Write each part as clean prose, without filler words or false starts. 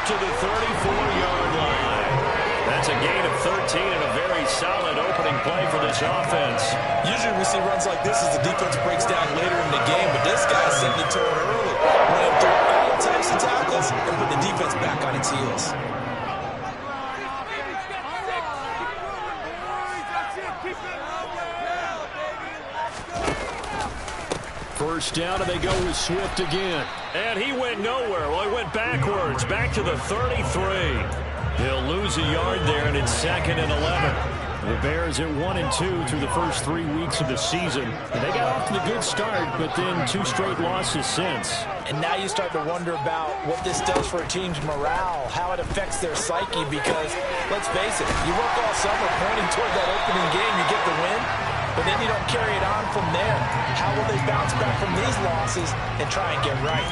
to the 34-yard line. That's a gain of 13 and a very solid opening play for this offense. Usually we see runs like this as the defense breaks down later in the game, but this guy's setting the tone early. Running through all types of tackles and put the defense back on its heels. First down, and they go with Swift again. And he went nowhere. Well, he went backwards, back to the 33. He'll lose a yard there, and it's 2nd and 11. The Bears at 1-2 through the first 3 weeks of the season. And they got off to the good start, but then 2 straight losses since. And now you start to wonder about what this does for a team's morale, how it affects their psyche, because, let's face it, you work all summer pointing toward that opening game, you get the win, but then you don't carry it on from there. How will they bounce back from these losses and try and get right?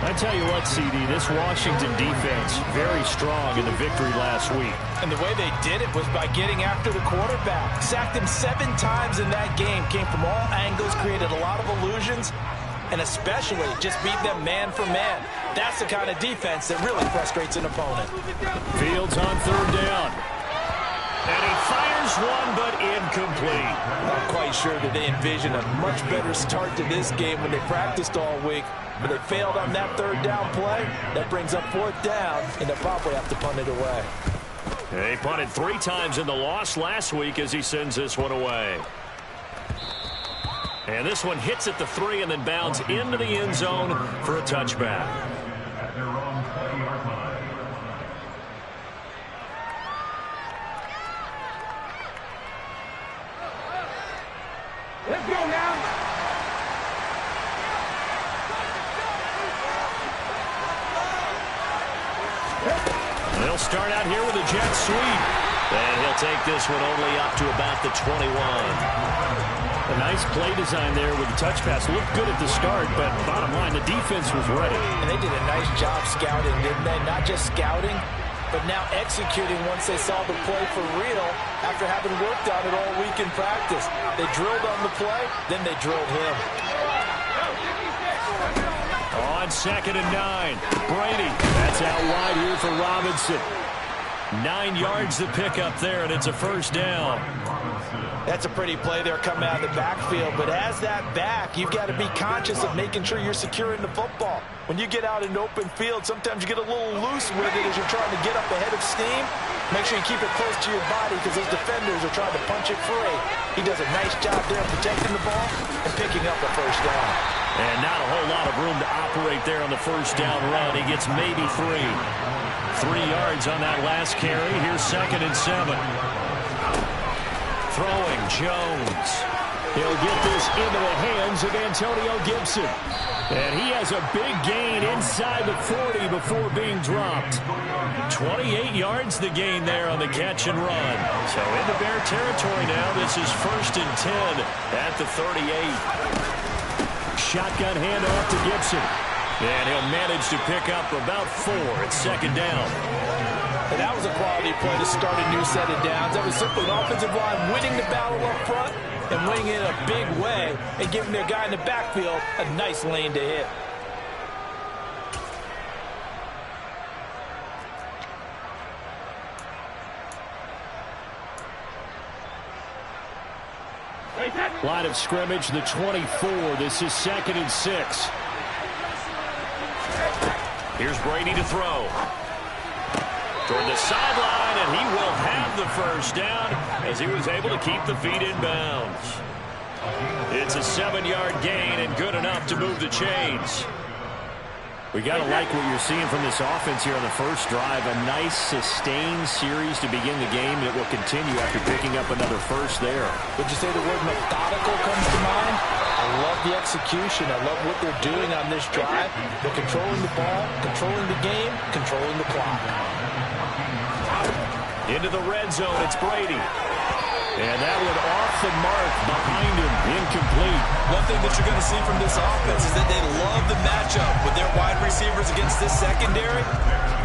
I tell you what, CD, this Washington defense, very strong in the victory last week. And the way they did it was by getting after the quarterback. Sacked him 7 times in that game. Came from all angles, created a lot of illusions, and especially just beat them man for man. That's the kind of defense that really frustrates an opponent. Fields on 3rd down. And he fires one, but incomplete. Not quite sure that they envision a much better start to this game when they practiced all week. But they failed on that 3rd down play. That brings up 4th down, and they'll probably have to punt it away. He punted 3 times in the loss last week as he sends this one away. And this one hits at the 3 and then bounds into the end zone for a touchback. Let's go now. They'll start out here with a jet sweep. And he'll take this one only up to about the 21. A nice play design there with the touch pass. Looked good at the start, but bottom line, the defense was ready. And they did a nice job scouting, didn't they? Not just scouting, but now executing once they saw the play for real after having worked on it all week in practice. They drilled on the play, then they drilled him. On 2nd and 9, Brady. That's out wide here for Robinson. 9 yards to pick up there, and it's a first down. That's a pretty play there coming out of the backfield, but as that back, you've got to be conscious of making sure you're securing the football. When you get out in open field, sometimes you get a little loose with it as you're trying to get up ahead of steam. Make sure you keep it close to your body because those defenders are trying to punch it free. He does a nice job there protecting the ball and picking up a first down. And not a whole lot of room to operate there on the first down run. He gets maybe 3. 3 yards on that last carry. Here's 2nd and 7. Throwing Jones. He'll get this into the hands of Antonio Gibson. And he has a big gain inside the 40 before being dropped. 28 yards the gain there on the catch and run. So into Bear territory now. This is 1st and 10 at the 38. Shotgun handoff to Gibson. And he'll manage to pick up about 4 at 2nd down. And that was a quality play to start a new set of downs. That was simply an offensive line winning the battle up front and winning it in a big way and giving their guy in the backfield a nice lane to hit. Line of scrimmage, the 24. This is 2nd and 6. Here's Brady to throw. Toward the sideline, and he will have the first down as he was able to keep the feet in bounds. It's a 7-yard gain and good enough to move the chains. We got to like what you're seeing from this offense here on the first drive. A nice sustained series to begin the game that will continue after picking up another first there. Would you say the word methodical comes to mind? I love the execution. I love what they're doing on this drive. They're controlling the ball, controlling the game, controlling the clock. Into the red zone, it's Brady. And that one off the mark behind him, incomplete. One thing that you're going to see from this offense is that they love the matchup with their wide receivers against this secondary.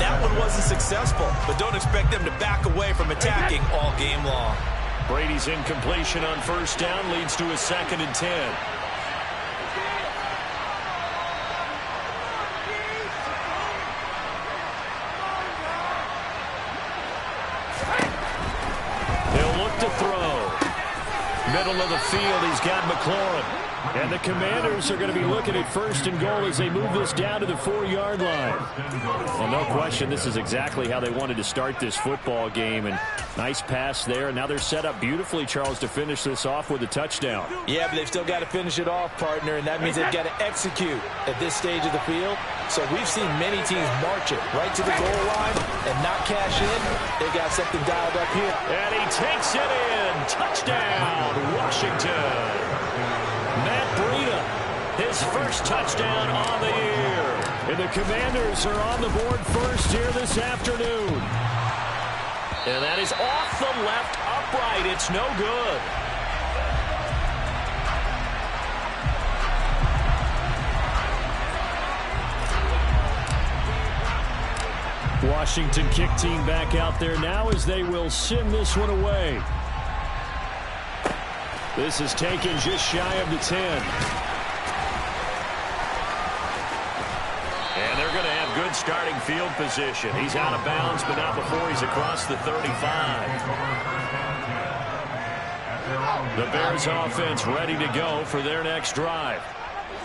That one wasn't successful, but don't expect them to back away from attacking all game long. Brady's incompletion on first down leads to a 2nd and 10. middle of the field. He's got McLaurin. And the Commanders are going to be looking at 1st and goal as they move this down to the 4-yard line. Well, no question, this is exactly how they wanted to start this football game. And nice pass there. And now they're set up beautifully, Charles, to finish this off with a touchdown. Yeah, but they've still got to finish it off, partner, and that means they've got to execute at this stage of the field. So we've seen many teams march it right to the goal line and not cash in. They've got something dialed up here. And he takes it in. Touchdown, Washington. Matt Breida, his first touchdown on the year. And the Commanders are on the board first here this afternoon. And that is off the left upright. It's no good. Washington kick team back out there now as they will send this one away. This is taken just shy of the 10. And they're going to have good starting field position. He's out of bounds, but not before he's across the 35. The Bears offense ready to go for their next drive.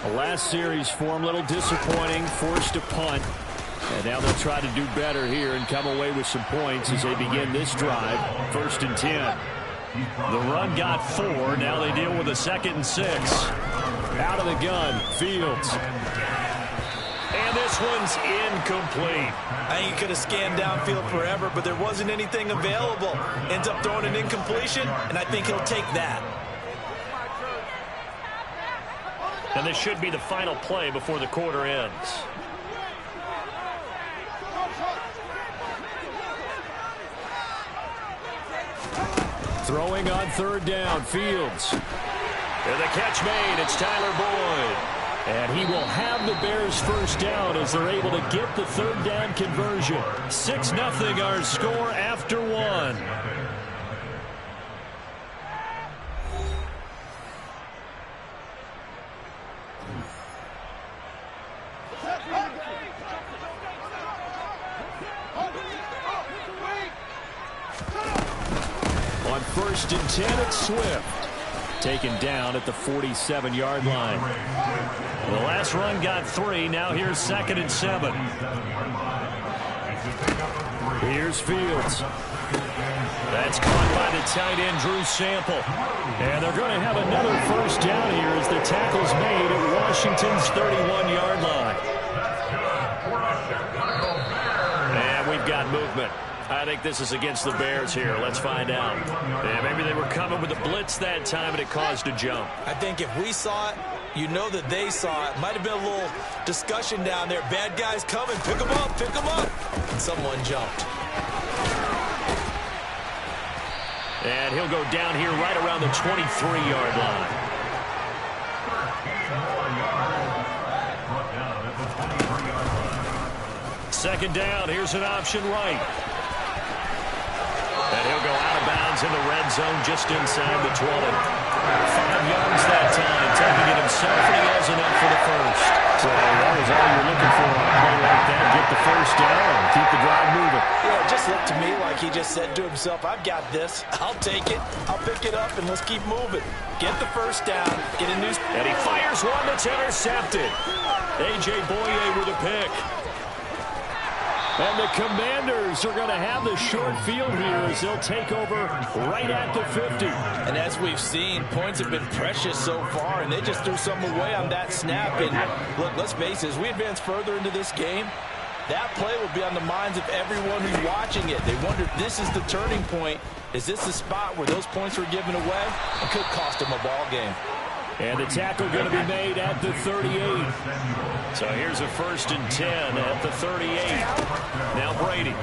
The last series for them, a little disappointing, forced a punt. And now they'll try to do better here and come away with some points as they begin this drive. 1st and 10. The run got 4. Now they deal with a 2nd and 6. Out of the gun, Fields. And this one's incomplete. I think he could have scanned downfield forever, but there wasn't anything available. Ends up throwing an incompletion, and I think he'll take that. And this should be the final play before the quarter ends. Throwing on 3rd down, Fields. And the catch made, it's Tyler Boyd. And he will have the Bears first down as they're able to get the 3rd down conversion. 6-0 our score after 1. On 1st and 10, it's Swift. Taken down at the 47-yard line. The last run got 3. Now here's 2nd and 7. Here's Fields. That's caught by the tight end, Drew Sample. And they're going to have another first down here as the tackle's made at Washington's 31-yard line. And we've got movement. I think this is against the Bears here. Let's find out. Yeah, maybe they were coming with a blitz that time and it caused a jump. I think if we saw it, you know that they saw it. Might have been a little discussion down there. Bad guys coming. Pick them up. Pick them up. And someone jumped. And he'll go down here right around the 23-yard line. Second down. Here's an option right. And he'll go out of bounds in the red zone just inside the 20. 5 yards that time, taking it himself, and he has enough for the first. So that was all you're looking for on a play like that. Get the first down and keep the drive moving. Yeah, it just looked to me like he just said to himself, I've got this. I'll take it. I'll pick it up, and let's keep moving. Get the first down. Get a new... And he fires one that's intercepted. A.J. Boye with a pick. And the Commanders are going to have the short field here as they'll take over right at the 50. And as we've seen, points have been precious so far, and they just threw some away on that snap. And look, let's face it, as we advance further into this game, that play will be on the minds of everyone who's watching it. They wonder if this is the turning point. Is this the spot where those points were given away? It could cost them a ball game. And the tackle going to be made at the 38. So here's a 1st and 10 at the 38. Now Brady.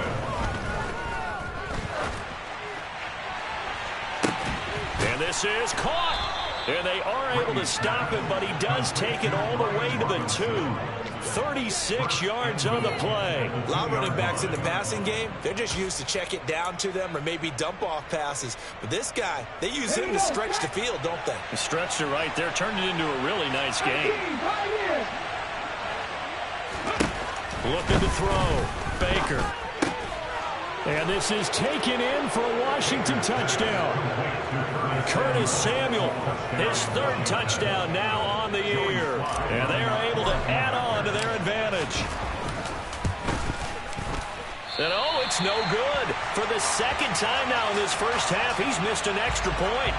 And this is caught. And they are able to stop it, but he does take it all the way to the 2. 36 yards on the play. A lot of running backs in the passing game, they're just used to check it down to them or maybe dump off passes. But this guy, they use him to stretch the field, don't they? He stretched it right there, turned it into a really nice game. Looking to throw. Baker. And this is taken in for a Washington touchdown. Curtis Samuel, his third touchdown now on the year. And they are able to add on to their advantage. And oh, it's no good. For the second time now in this first half, he's missed an extra point.